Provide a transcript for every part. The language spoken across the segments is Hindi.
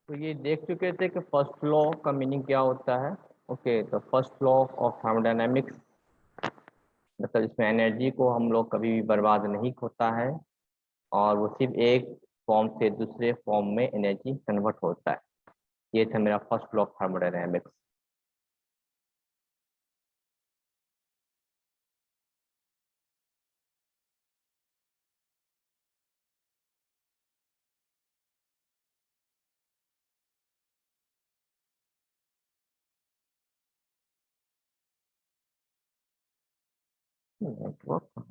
तो ये देख चुके थे कि फर्स्ट लॉ का मीनिंग क्या होता है। ओके, तो फर्स्ट लॉ ऑफ थर्मोडायनेमिक्स मतलब इसमें एनर्जी को हम लोग कभी भी बर्बाद नहीं होता है, और वो सिर्फ एक फॉर्म से दूसरे फॉर्म में एनर्जी कन्वर्ट होता है। ये था मेरा first law of thermodynamics. Network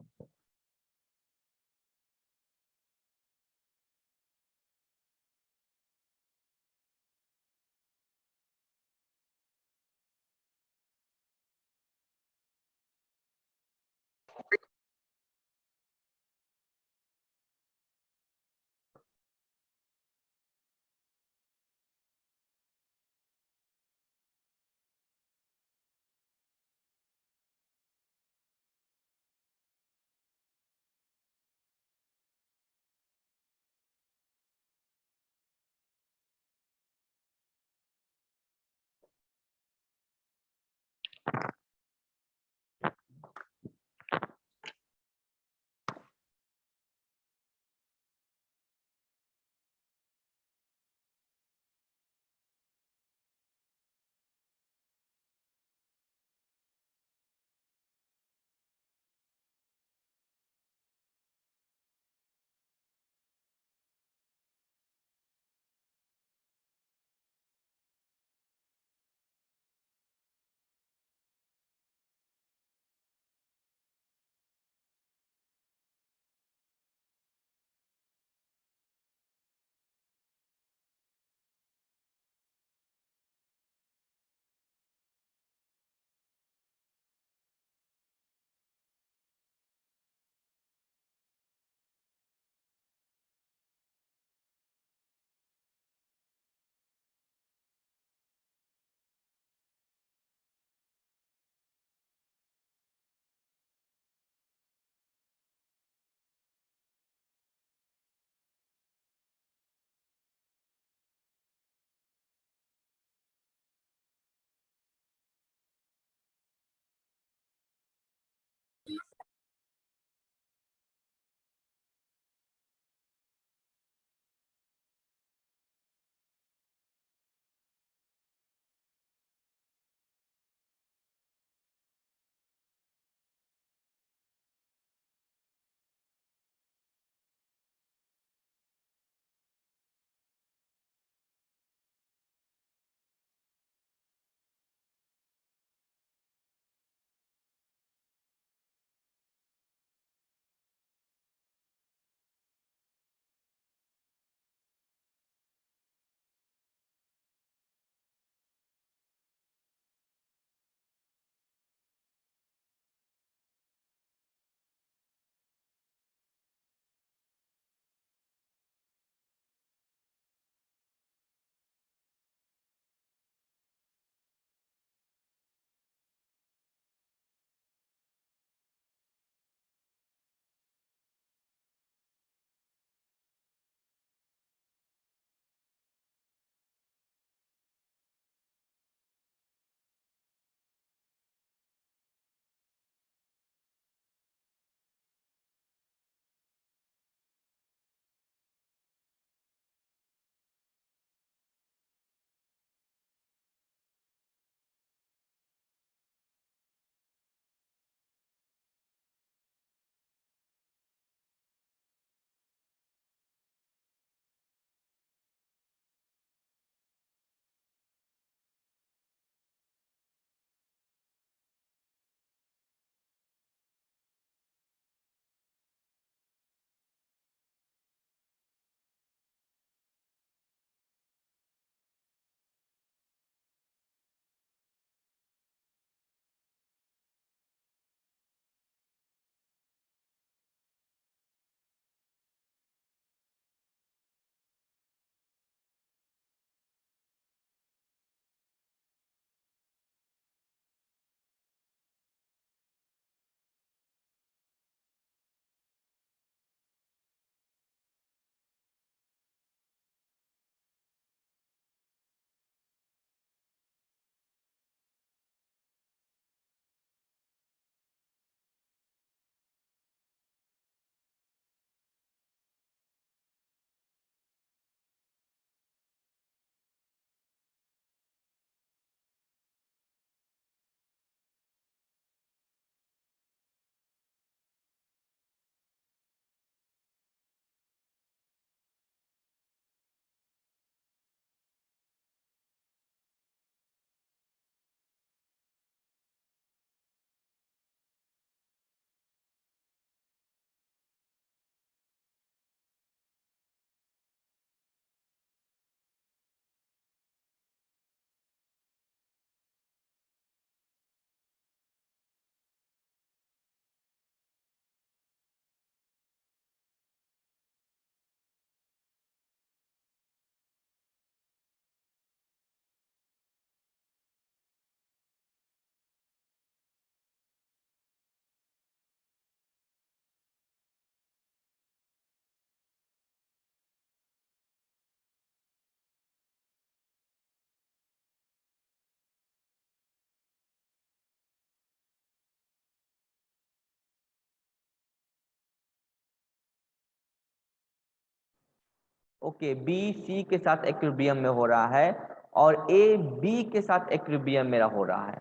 okay, B C के साथ इक्विलिब्रियम में हो रहा है और ए बी के साथ इक्विलिब्रियम मेरा हो रहा है।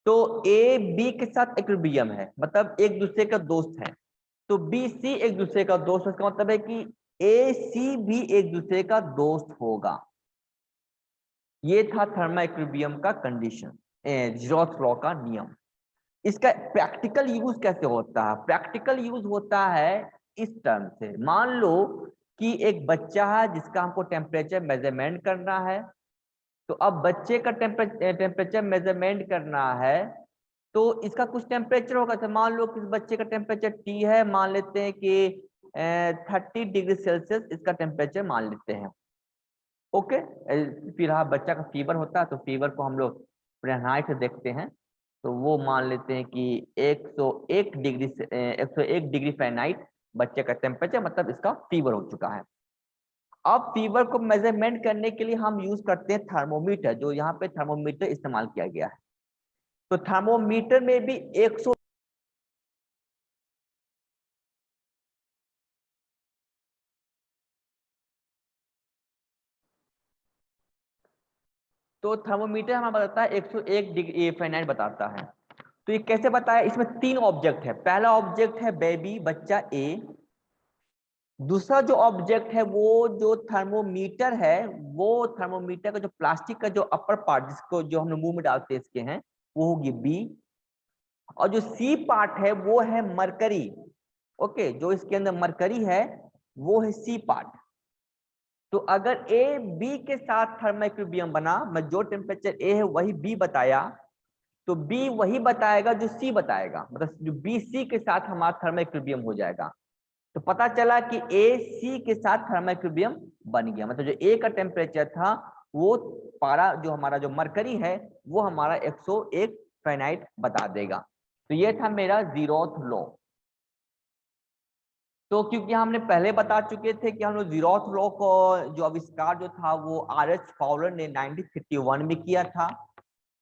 तो ए बी के साथ इक्विलिब्रियम है, मतलब एक दूसरे का दोस्त है। तो बी सी एक दूसरे का दोस्त, इसका मतलब है कि ए सी भी एक दूसरे का दोस्त होगा। ये था थर्मल इक्विलिब्रियम का कंडीशन, जीरोथ लॉ का नियम। इसका प्रैक्टिकल यूज कैसे होता है? प्रैक्टिकल यूज होता है इस टर्म से। मान लो कि एक बच्चा है जिसका हमको टेम्परेचर मेजरमेंट करना है। तो अब बच्चे का टेम्परेचर मेजरमेंट करना है, तो इसका कुछ टेम्परेचर होगा। तो मान लो कि इस बच्चे का टेम्परेचर टी है, मान लेते हैं कि 30 डिग्री सेल्सियस इसका टेम्परेचर मान लेते हैं। ओके, फिर हाँ बच्चा का फीवर होता है, तो फीवर को हम लोग फ़ारेनहाइट से देखते हैं। तो वो मान लेते हैं कि 101 डिग्री से 101 डिग्री फ़ारेनहाइट बच्चे का टेम्परेचर, मतलब इसका फीवर हो चुका है। अब फीवर को मेजरमेंट करने के लिए हम यूज करते हैं थर्मोमीटर, जो यहाँ पे थर्मोमीटर इस्तेमाल किया गया है। तो थर्मोमीटर में भी 100 तो थर्मोमीटर हमें बताता है 101 डिग्री फ़ारेनहाइट बताता है। तो ये कैसे बताया? इसमें 3 ऑब्जेक्ट है। पहला ऑब्जेक्ट है बेबी, बच्चा ए। दूसरा जो ऑब्जेक्ट है वो जो थर्मोमीटर है, वो थर्मोमीटर का जो प्लास्टिक का जो अपर पार्ट, जिसको जो हम लोग मुंह में डालते हैं इसके हैं, वो होगी बी। और जो सी पार्ट है वो है मरकरी। ओके, जो इसके अंदर मरकरी है वो है सी पार्ट। तो अगर ए बी के साथ थर्मल इक्विलिब्रियम बना, मैं जो टेम्परेचर ए है वही बी बताया, तो बी वही बताएगा जो सी बताएगा, मतलब जो बी सी के साथ हमारा थर्मल इक्विलिब्रियम हो जाएगा। तो पता चला कि ए सी के साथ थर्मल इक्विलिब्रियम बन गया, मतलब जो ए का टेम्परेचर था वो पारा जो हमारा जो मरकरी है वो हमारा 101 फ़ारेनहाइट बता देगा। तो ये था मेरा जीरोथ लॉ। तो क्योंकि हमने पहले बता चुके थे कि हम लोग जीरोथ लॉ को जो आविष्कार जो था वो आर.एच. फाउलर ने 1951 में किया था।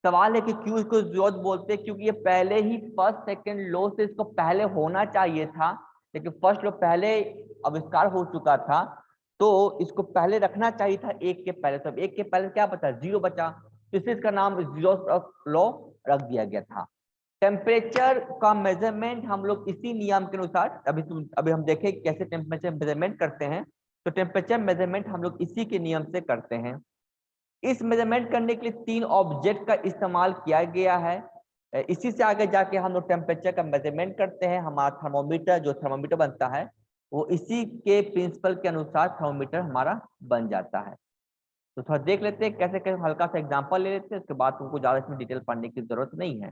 सवाल है कि क्यों इसको जीरोथ बोलते हैं? क्योंकि ये पहले ही फर्स्ट सेकंड लॉ से इसको पहले होना चाहिए था, लेकिन फर्स्ट लॉ पहले आविष्कार हो चुका था, तो इसको पहले रखना चाहिए था एक के पहले। तो एक के पहले क्या बचा? जीरो बचा, तो इसलिए इसका नाम जीरोथ लॉ रख दिया गया था। टेम्परेचर का मेजरमेंट हम लोग इसी नियम के अनुसार, अभी हम देखें कैसे टेम्परेचर मेजरमेंट करते हैं। तो टेम्परेचर मेजरमेंट हम लोग इसी के नियम से करते हैं। इस मेजरमेंट करने के लिए 3 ऑब्जेक्ट का इस्तेमाल किया गया है। इसी से आगे जाके हम लोग टेम्परेचर का मेजरमेंट करते हैं। हमारा थर्मोमीटर, जो थर्मोमीटर बनता है वो इसी के प्रिंसिपल के अनुसार थर्मोमीटर हमारा बन जाता है। तो थोड़ा देख लेते हैं कैसे कैसे, हल्का सा एग्जांपल ले लेते हैं, उसके बाद तुमको ज्यादा इसमें डिटेल पढ़ने की जरूरत नहीं है।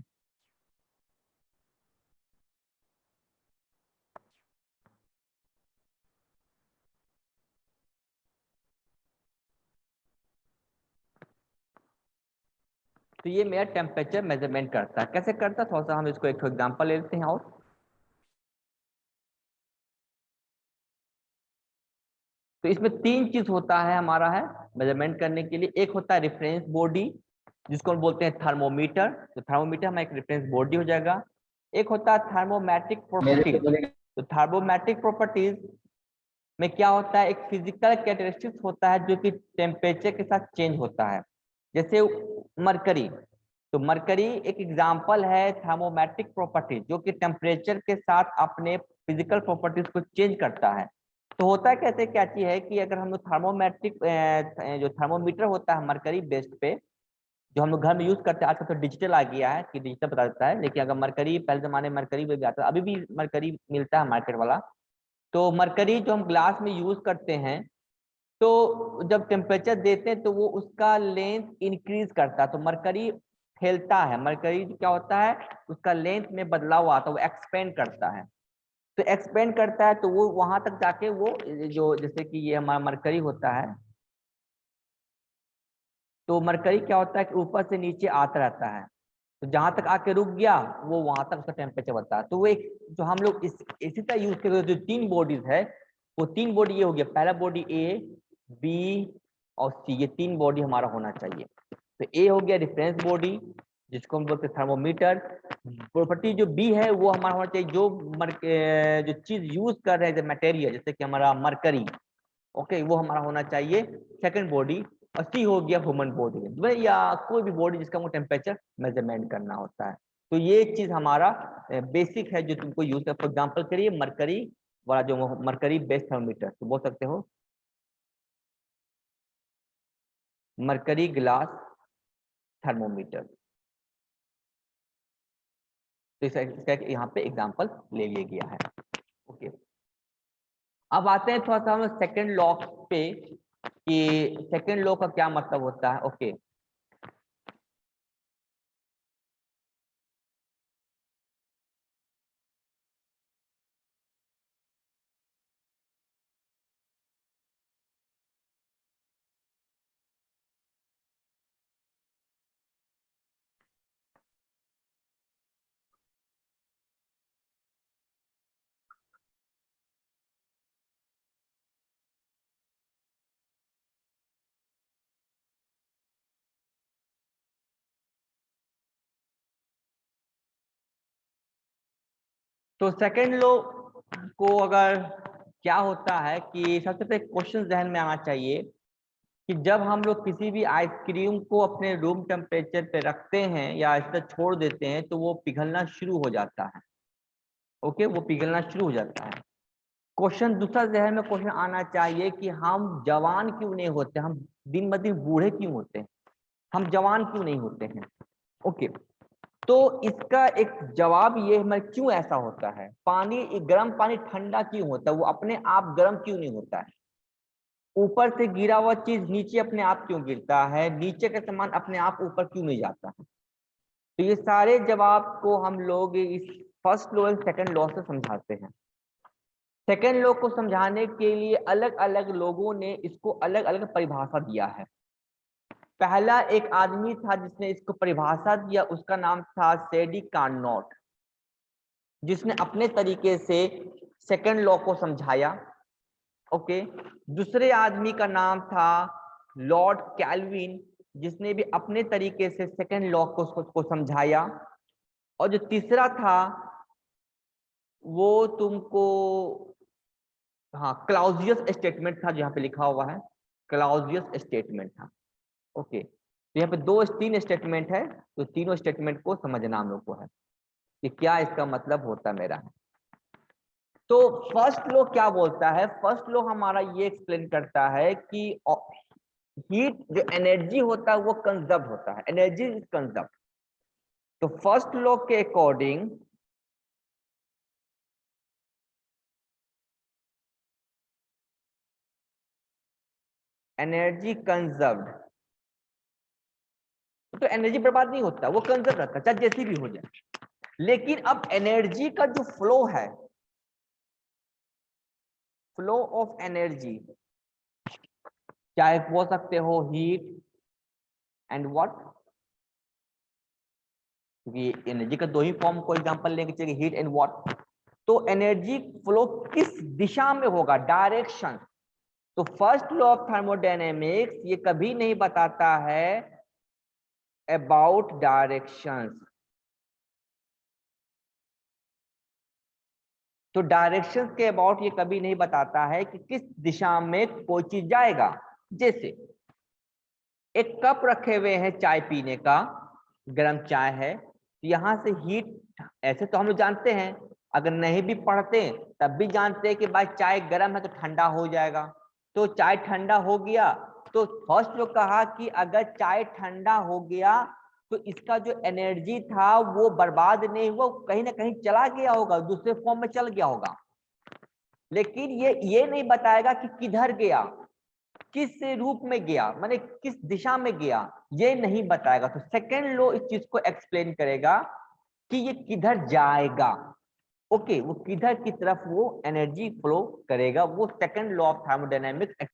तो ये मेरा टेम्परेचर मेजरमेंट करता है। कैसे करता है थोड़ा सा हम इसको एक एग्जांपल ले लेते हैं। और तो इसमें 3 चीज होता है हमारा है मेजरमेंट करने के लिए। एक होता है रेफरेंस बॉडी, जिसको हम बोलते हैं थर्मोमीटर। तो थर्मोमीटर हमारा एक रेफरेंस बॉडी हो जाएगा। एक होता है थर्मोमेट्रिक प्रॉपर्टीज। तो थर्मोमेट्रिक प्रॉपर्टीज में क्या होता है? एक फिजिकल कैरेक्टरिस्टिक्स होता है जो कि टेम्परेचर के साथ चेंज होता है। जैसे मरकरी, तो मरकरी एक एग्जाम्पल है थर्मोमेट्रिक प्रॉपर्टी, जो कि टेम्परेचर के साथ अपने फिजिकल प्रॉपर्टीज को चेंज करता है। तो होता है कैसे, क्या चीज है कि अगर हम लोग थर्मोमेट्रिक जो थर्मोमीटर होता है मरकरी बेस्ड पे, जो हम लोग घर में यूज करते हैं, आजकल तो डिजिटल आ गया है कि डिजिटल बता देता है, लेकिन अगर मरकरी पहले जमाने में मरकरी भी आता था, अभी भी मरकरी मिलता है मार्केट वाला। तो मरकरी जो हम ग्लास में यूज करते हैं, तो जब टेम्परेचर देते हैं तो वो उसका लेंथ इंक्रीज करता है। तो मरकरी फैलता है, मरकरी क्या होता है उसका लेंथ में बदलाव आता है, वो एक्सपेंड करता है। तो एक्सपेंड करता है तो वो वहां तक जाके वो जो, जैसे कि ये हमारा मरकरी होता है, तो मरकरी क्या होता है कि ऊपर से नीचे आता रहता है। तो जहां तक आके रुक गया वो वहां तक उसका टेम्परेचर बढ़ता है। तो वो एक जो हम लोग इसी तरह यूज करते हैं, जो 3 बॉडीज है, वो 3 बॉडी ये हो गया। पहला बॉडी ए, बी और सी, ये 3 बॉडी हमारा होना चाहिए। तो ए हो गया रेफरेंस बॉडी, जिसको हम बोलते हैं थर्मोमीटर। प्रॉपर्टी जो बी है वो हमारा होना चाहिए जो जो चीज यूज कर रहे हैं मटेरियल, जैसे कि हमारा मरकरी, ओके, वो हमारा होना चाहिए सेकंड बॉडी। और सी हो गया ह्यूमन बॉडी या कोई भी बॉडी जिसका हमको टेम्परेचर मेजरमेंट करना होता है। तो ये चीज हमारा बेसिक है जो तुमको यूज कर। फॉर एग्जाम्पल करिए मरकरी वाला जो मरकरी बेस्ड थर्मोमीटर, तो बोल सकते हो मरकरी ग्लास थर्मोमीटर। तो इसका यहाँ पे एग्जांपल ले लिया गया है। ओके, अब आते हैं थोड़ा सा हम सेकंड लॉ पे कि सेकंड लॉ का क्या मतलब होता है। ओके, तो सेकंड लॉ को अगर क्या होता है कि सबसे पहले क्वेश्चन जहन में आना चाहिए कि जब हम लोग किसी भी आइसक्रीम को अपने रूम टेम्परेचर पे रखते हैं या इस तरह छोड़ देते हैं तो वो पिघलना शुरू हो जाता है। ओके, वो पिघलना शुरू हो जाता है। क्वेश्चन दूसरा जहन में क्वेश्चन आना चाहिए कि हम जवान क्यों नहीं होते, हम दिन ब दिन बूढ़े क्यों होते हैं, हम जवान क्यों नहीं होते हैं। ओके, तो इसका एक जवाब ये है क्यों ऐसा होता है। पानी, गर्म पानी ठंडा क्यों होता है, वो अपने आप गर्म क्यों नहीं होता है। ऊपर से गिरा हुआ चीज नीचे अपने आप क्यों गिरता है, नीचे का सामान अपने आप ऊपर क्यों नहीं जाता है। तो ये सारे जवाब को हम लोग इस first law and second law से समझाते हैं। सेकंड लॉ को समझाने के लिए अलग अलग लोगों ने इसको अलग अलग परिभाषा दिया है। पहला एक आदमी था जिसने इसको परिभाषा दिया, उसका नाम था सेडी कार्नोट, जिसने अपने तरीके से सेकंड लॉ को समझाया। ओके, दूसरे आदमी का नाम था लॉर्ड कैल्विन, जिसने भी अपने तरीके से सेकंड लॉ को समझाया। और जो तीसरा था वो तुमको, हाँ, क्लाउजियस स्टेटमेंट था, जो यहाँ पे लिखा हुआ है क्लाउजियस स्टेटमेंट था। ओके, तो यहाँ पे दो तीन स्टेटमेंट है, तो तीनों स्टेटमेंट को समझना हम लोग को है कि क्या इसका मतलब होता मेरा है। तो फर्स्ट लॉ क्या बोलता है, फर्स्ट लॉ हमारा ये एक्सप्लेन करता है कि हीट जो एनर्जी होता है वो कंजर्व होता है, एनर्जी इज कंजर्व। तो फर्स्ट लॉ के अकॉर्डिंग एनर्जी कंजर्व्ड, तो एनर्जी बर्बाद नहीं होता, वो कंजर्व रहता है चाहे जैसी भी हो जाए। लेकिन अब एनर्जी का जो फ्लो है, फ्लो ऑफ एनर्जी, चाहे बोल सकते हो हीट एंड व्हाट, क्योंकि एनर्जी का दो ही फॉर्म को एग्जांपल लेंगे चाहिए, हीट एंड व्हाट। तो एनर्जी फ्लो किस दिशा में होगा, डायरेक्शन। तो फर्स्ट लॉ ऑफ थर्मोडायनेमिक्स ये कभी नहीं बताता है अबाउट डायरेक्शंस। तो डायरेक्शन के अबाउट ये कभी नहीं बताता है कि किस दिशा में कोई चीज जाएगा। जैसे एक कप रखे हुए हैं चाय पीने का, गर्म चाय है, तो यहां से हीट, ऐसे तो हम लोग जानते हैं, अगर नहीं भी पढ़ते तब भी जानते हैं कि भाई चाय गर्म है तो ठंडा हो जाएगा। तो चाय ठंडा हो गया, तो फर्स्ट लोग कहा कि अगर चाय ठंडा हो गया तो इसका जो एनर्जी था वो बर्बाद नहीं हुआ, कहीं ना कहीं चला गया होगा, दूसरे फॉर्म में चल गया होगा। लेकिन ये नहीं बताएगा कि किधर गया, किस रूप में गया, माने किस दिशा में गया, ये नहीं बताएगा। तो सेकंड लॉ इस चीज को एक्सप्लेन करेगा कि ये किधर जाएगा। ओके, वो किधर की तरफ वो एनर्जी फ्लो करेगा, वो सेकंड लॉ ऑफ थर्मोडायनेमिक्स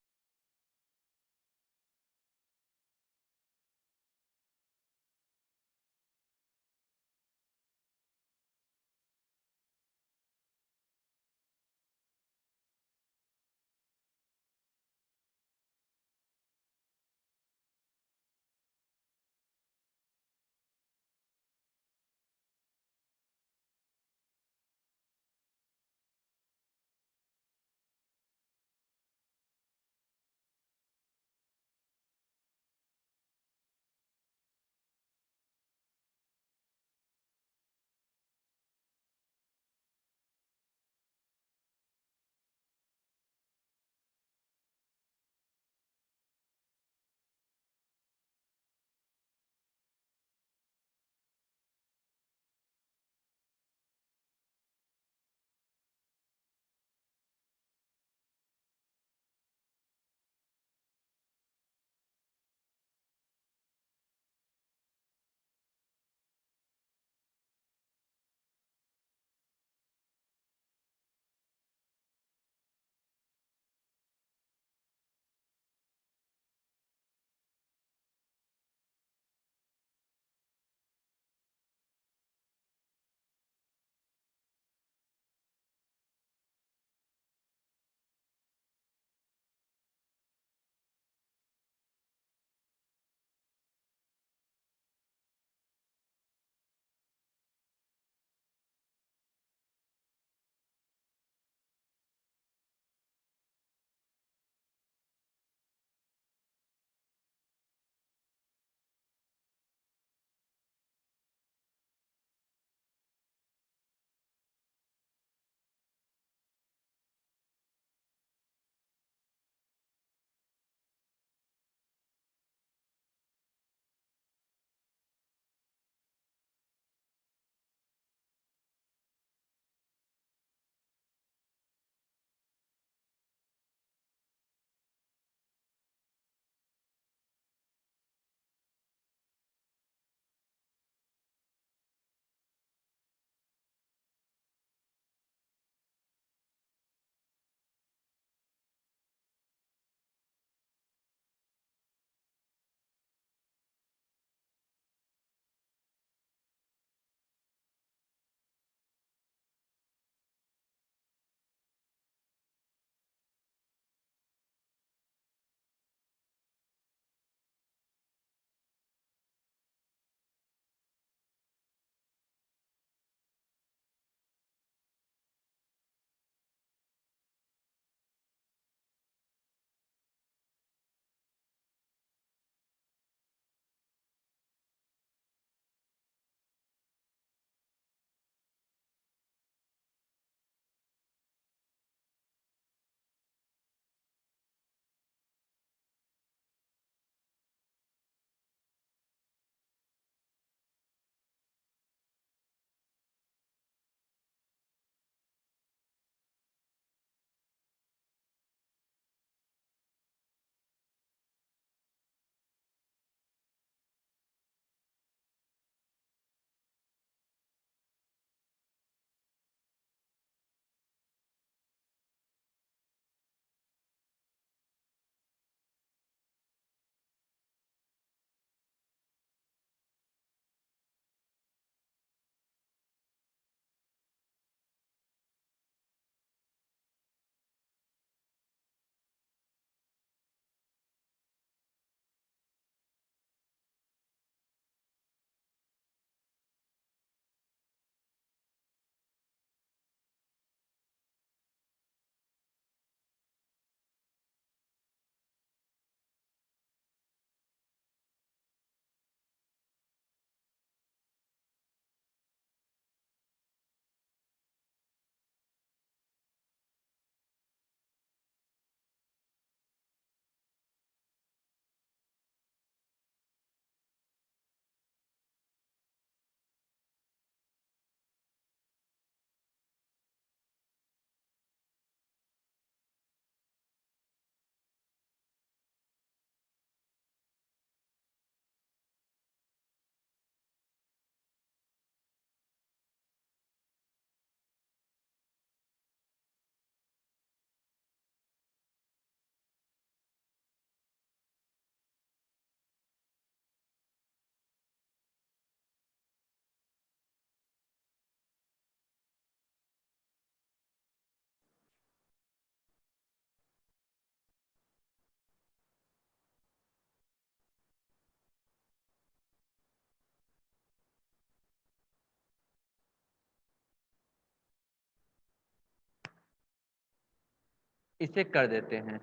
इसे कर देते हैं।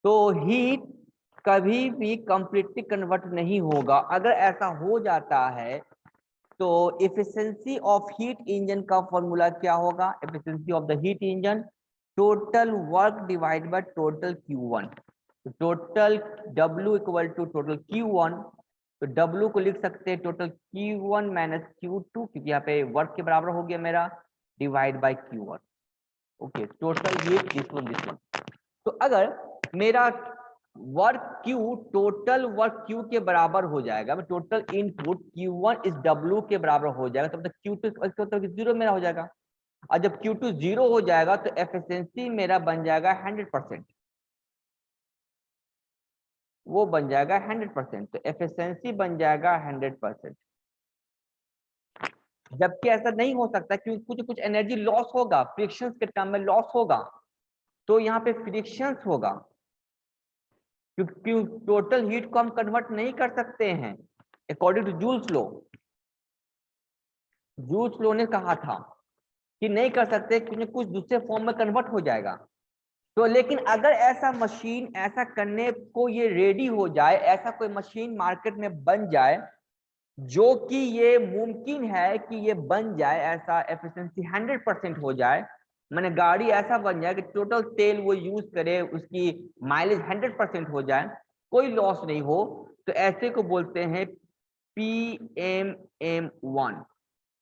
तो हीट कभी भी कंप्लीटली कन्वर्ट नहीं होगा। अगर ऐसा हो जाता है तो एफिशिएंसी ऑफ हीट इंजन का फॉर्मूला क्या होगा? Efficiency of the heat engine total work divide by total Q1। तो total W equal to total Q1, तो W को लिख सकते हैं टोटल Q1 माइनस Q2, क्योंकि यहाँ पे वर्क के बराबर हो गया मेरा, divide by Q1। Okay, total heat this one. तो अगर मेरा work Q total work Q के बराबर हो जाएगा, टोटल इनपुट Q1 इस W के बराबर हो जाएगा, तब तक Q2 जीरो मेरा हो जाएगा। और जब Q2 जीरो हो जाएगा तो एफिशिएंसी मेरा बन जाएगा 100%, वो बन जाएगा 100%। तो एफिशिएंसी बन जाएगा 100%। जबकि ऐसा नहीं हो सकता क्योंकि कुछ कुछ एनर्जी लॉस होगा, फ्रिक्शंस के टर्म में लॉस होगा, तो यहाँ पे फ्रिक्शंस होगा, क्योंकि टोटल हीट को हम कन्वर्ट नहीं कर सकते हैं according to Joule's law. Joule's law ने कहा था कि नहीं कर सकते क्योंकि कुछ दूसरे फॉर्म में कन्वर्ट हो जाएगा। तो लेकिन अगर ऐसा मशीन ऐसा करने को ये रेडी हो जाए, ऐसा कोई मशीन मार्केट में बन जाए जो कि ये मुमकिन है कि ये बन जाए, ऐसा एफिशिएंसी 100% हो जाए, मैंने गाड़ी ऐसा बन जाए कि टोटल तेल वो यूज करे, उसकी माइलेज 100% हो जाए, कोई लॉस नहीं हो, तो ऐसे को बोलते हैं PMM1,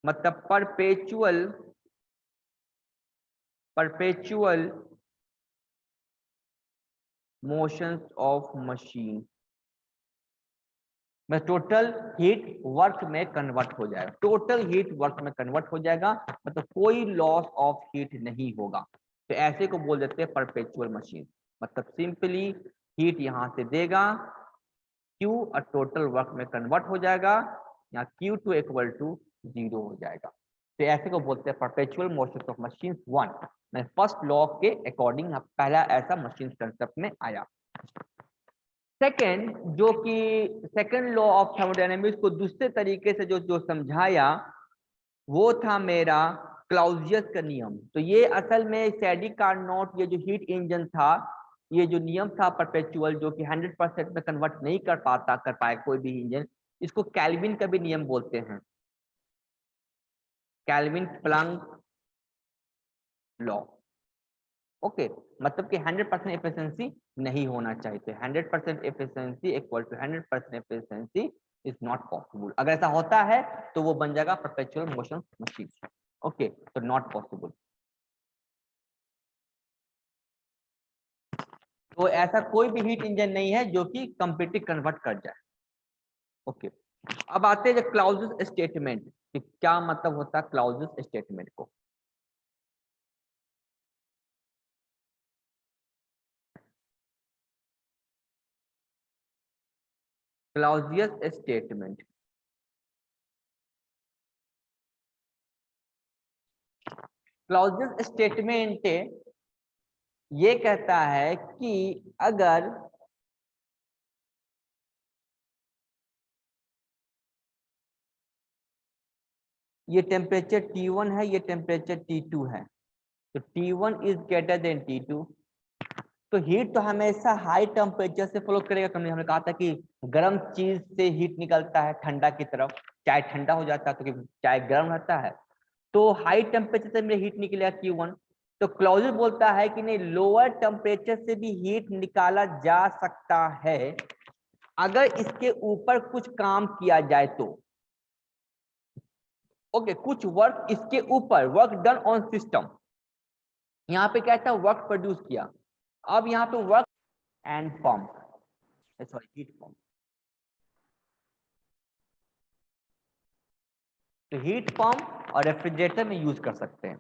मतलब परपेचुअल मोशंस ऑफ मशीन में टोटल हीट वर्क में कन्वर्ट हो जाएगा, टोटल हीट वर्क में कन्वर्ट हो जाएगा, मतलब कोई लॉस ऑफ हीट नहीं होगा। तो ऐसे को बोल देते हैं परपेचुअल मशीन, मतलब सिंपली हीट यहां से देगा, Q और टोटल वर्क में कन्वर्ट हो जाएगा, यहाँ Q2 इक्वल टू 0 हो जाएगा। तो ऐसे को बोलते हैं परपेचुअल मोशन ऑफ मशीन 1। मैं फर्स्ट लॉ के अकॉर्डिंग पहला ऐसा मशीन कंसेप्ट में आया। सेकेंड, जो कि सेकेंड लॉ ऑफ थर्मोडायनेमिक्स को दूसरे तरीके से जो समझाया वो था मेरा क्लाउजियस का नियम। तो ये असल में सैडी कार्नोट, ये जो हीट इंजन था, ये जो नियम था परपेचुअल, जो कि 100% में कन्वर्ट नहीं कर पाए कोई भी इंजन, इसको कैल्विन का भी नियम बोलते हैं, कैल्विन प्लैंक लॉ। ओके, मतलब कि 100% एफिशिएंसी नहीं होना चाहिए। 100% efficiency equal to 100% efficiency is not possible. अगर ऐसा होता है तो वो बन जाएगा परपेचुअल मोशन मशीन। ओके, तो नॉट पॉसिबल। तो ऐसा कोई भी हीट इंजन नहीं है जो कि कंप्लीटली कन्वर्ट कर जाए। ओके, अब आते हैं क्लाउजियस स्टेटमेंट कि क्या मतलब होता है क्लाउजियस स्टेटमेंट को। क्लाउजियस स्टेटमेंट, क्लाउजियस स्टेटमेंट ये कहता है कि अगर ये टेम्परेचर T1 है, ये टेम्परेचर T2 है, तो T1 is greater than T2, तो हीट तो हमेशा हाई टेम्परेचर से फ्लो करेगा। हमने कहा था कि गर्म चीज से हीट निकलता है ठंडा की तरफ, चाय ठंडा हो जाता है तो चाय गर्म रहता है, तो हाई टेम्परेचर से मेरे हीट निकलेगा Q1। तो क्लाउजियस बोलता है कि नहीं, लोअर टेम्परेचर से भी हीट निकाला जा सकता है अगर इसके ऊपर कुछ काम किया जाए तो। ओके, कुछ वर्क इसके ऊपर, वर्क डन ऑन सिस्टम, यहाँ पे क्या था, वर्क प्रोड्यूस किया। अब यहाँ पे work and pump, sorry heat pump, तो हीट पंप और रेफ्रिजरेटर में यूज कर सकते हैं।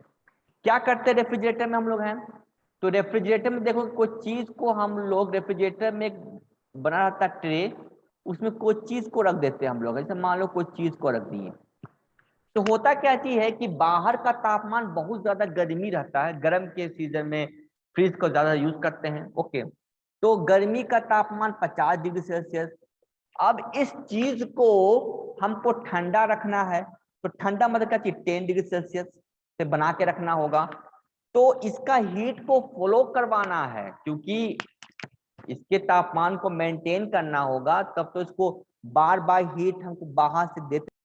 क्या करते हैं रेफ्रिजरेटर में हम लोग हैं, तो रेफ्रिजरेटर में देखो कोई चीज को हम लोग रेफ्रिजरेटर में बना रहता ट्रे, उसमें कोई चीज को रख देते हैं हम लोग, जैसे मान लो कोई चीज को रख दिए, तो होता क्या चीज है कि बाहर का तापमान बहुत ज्यादा गर्मी रहता है, गर्म के सीजन में फ्रिज को ज्यादा यूज करते हैं। ओके, तो गर्मी का तापमान 50 डिग्री सेल्सियस, अब इस चीज को हमको ठंडा रखना है, तो ठंडा मतलब क्या चीज, 10 डिग्री सेल्सियस से बना के रखना होगा। तो इसका हीट को फ्लो करवाना है, क्योंकि इसके तापमान को मेंटेन करना होगा, तब तो इसको बार बार हीट हमको बाहर से देते